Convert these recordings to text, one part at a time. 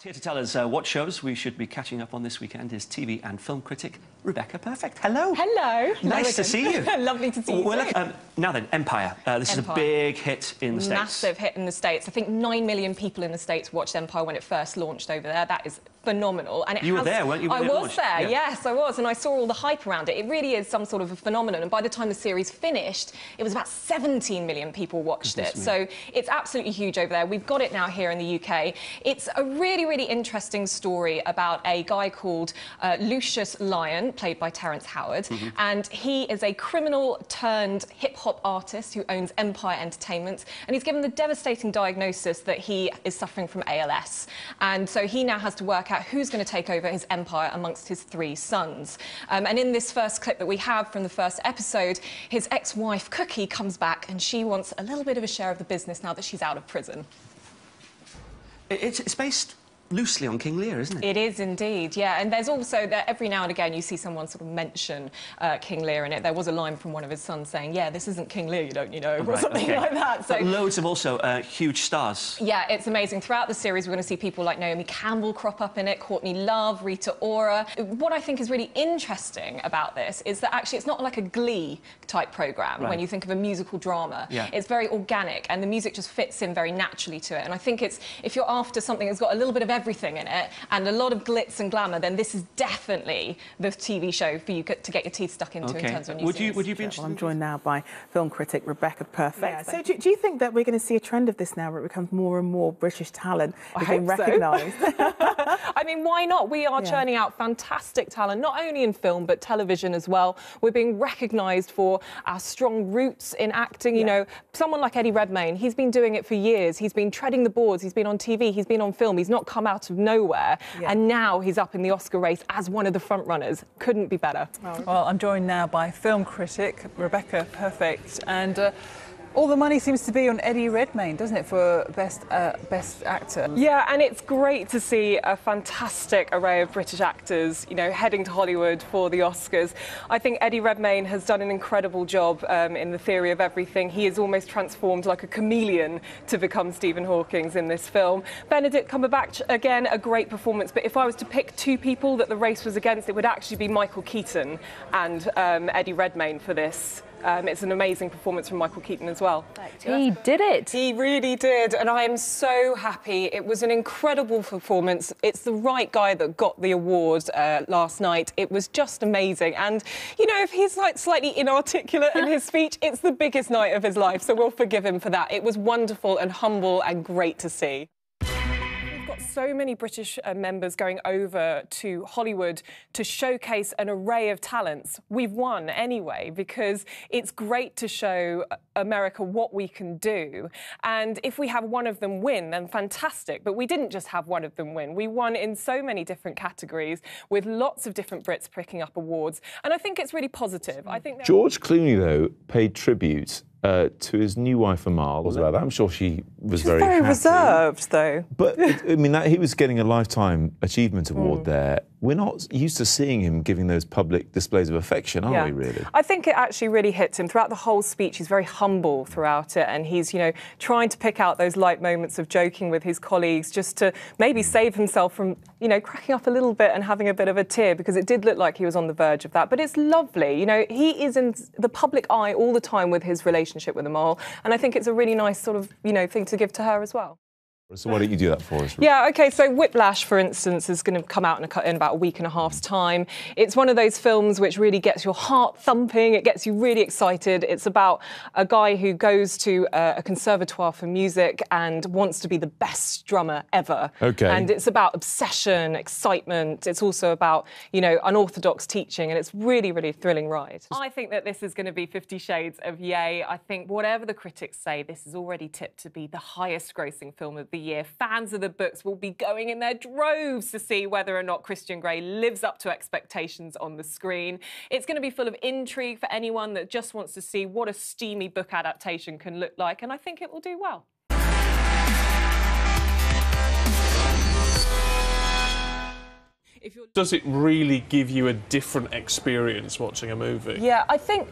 Here to tell us what shows we should be catching up on this weekend is TV and film critic Rebecca Perfect. Hello. Hello. Nice to see you. Lovely to see you too. Now then, Empire. This is a big hit in the States. Massive hit in the States. I think 9 million people in the States watched Empire when it first launched over there. That is phenomenal. And you were there, weren't you? I was there, yes, I was. And I saw all the hype around it. It really is some sort of a phenomenon. And by the time the series finished, it was about 17 million people watched it. So it's absolutely huge over there. We've got it now here in the UK. It's a really, really interesting story about a guy called Lucius Lyon, played by Terrence Howard. And he is a criminal turned hip-hop artist who owns Empire Entertainment. And he's given the devastating diagnosis that he is suffering from ALS. And so he now has to work out who's going to take over his empire amongst his 3 sons. And in this first clip that we have from the first episode, his ex-wife, Cookie, comes back and she wants a little bit of a share of the business now that she's out of prison. It's based loosely on King Lear, isn't it? It is indeed, yeah. And there's also, every now and again, you see someone sort of mention King Lear in it. There was a line from one of his sons saying, yeah, this isn't King Lear, you know, or something like that. So, but loads of also huge stars. Yeah, it's amazing. Throughout the series, we're going to see people like Naomi Campbell crop up in it, Courtney Love, Rita Ora. What I think is really interesting about this is that actually it's not like a Glee type programme when you think of a musical drama. It's very organic and the music just fits in very naturally to it. And I think it's, if you're after something that's got a little bit of everything in it and a lot of glitz and glamour, then this is definitely the TV show for you to get your teeth stuck into in terms of new series. Would you be interested? Well, I'm joined now by film critic Rebecca Perfect. So do you think that we're going to see a trend of this now where it becomes more and more British talent being recognised? I mean, why not? We are churning out fantastic talent, not only in film but television as well. We're being recognised for our strong roots in acting. You know, someone like Eddie Redmayne, he's been doing it for years. He's been treading the boards. He's been on TV. He's been on film. He's not come out of nowhere. And now he's up in the Oscar race as one of the front runners. Couldn't be better. Well, I'm joined now by film critic Rebecca Perfect, and all the money seems to be on Eddie Redmayne, doesn't it, for best actor? Yeah, and it's great to see a fantastic array of British actors, you know, heading to Hollywood for the Oscars. I think Eddie Redmayne has done an incredible job in The Theory of Everything. He is almost transformed like a chameleon to become Stephen Hawking in this film. Benedict Cumberbatch, again, a great performance, but if I was to pick 2 people that the race was against, it would actually be Michael Keaton and Eddie Redmayne for this. It's an amazing performance from Michael Keaton as well. He did it. He really did, and I am so happy. It was an incredible performance. It's the right guy that got the award last night. It was just amazing. And, you know, if he's like slightly inarticulate in his speech, it's the biggest night of his life, so we'll forgive him for that. It was wonderful and humble and great to see. Got so many British members going over to Hollywood to showcase an array of talents. We've won anyway, because it's great to show America what we can do. And if we have one of them win, then fantastic. But we didn't just have one of them win. We won in so many different categories with lots of different Brits picking up awards. And I think it's really positive. I think George Clooney, though, paid tribute to his new wife Amal as well. I'm sure she was very happy. Reserved, though. But I mean, he was getting a Lifetime Achievement Award there. We're not used to seeing him giving those public displays of affection, are we, really? I think it actually really hits him. Throughout the whole speech, he's very humble throughout it, and he's, you know, trying to pick out those light moments of joking with his colleagues just to maybe save himself from, you know, cracking up a little bit and having a bit of a tear, because it did look like he was on the verge of that. But it's lovely. You know, he is in the public eye all the time with his relationship with Amal, and I think it's a really nice sort of, you know, thing to give to her as well. So why don't you do that for us? Yeah, OK, so Whiplash, for instance, is going to come out in about a week and a half's time. It's one of those films which really gets your heart thumping, it gets you really excited. It's about a guy who goes to a conservatoire for music and wants to be the best drummer ever. OK. And it's about obsession, excitement. It's also about, you know, unorthodox teaching, and it's really, really a thrilling ride. I think that this is going to be 50 Shades of Yay. I think whatever the critics say, this is already tipped to be the highest grossing film of the year. Fans of the books will be going in their droves to see whether or not Christian Grey lives up to expectations on the screen. It's going to be full of intrigue for anyone that just wants to see what a steamy book adaptation can look like, and I think it will do well. Does it really give you a different experience watching a movie? Yeah, I think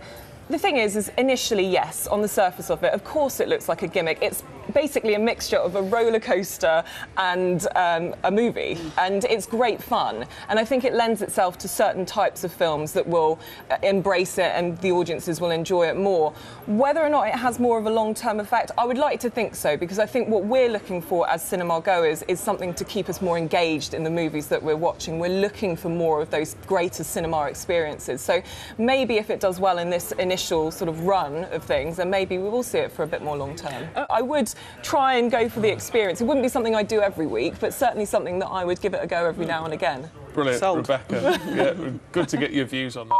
The thing is initially, yes, on the surface of it, of course it looks like a gimmick. It's basically a mixture of a roller coaster and a movie, and it's great fun. And I think it lends itself to certain types of films that will embrace it and the audiences will enjoy it more. Whether or not it has more of a long-term effect, I would like to think so, because I think what we're looking for as cinema goers is something to keep us more engaged in the movies that we're watching. We're looking for more of those greater cinema experiences. So maybe if it does well in this initial sort of run of things, then maybe we will see it for a bit more long term. I would try and go for the experience. It wouldn't be something I do every week, but certainly something that I would give it a go every now and again. Brilliant, Sold. Rebecca. Yeah, good to get your views on that.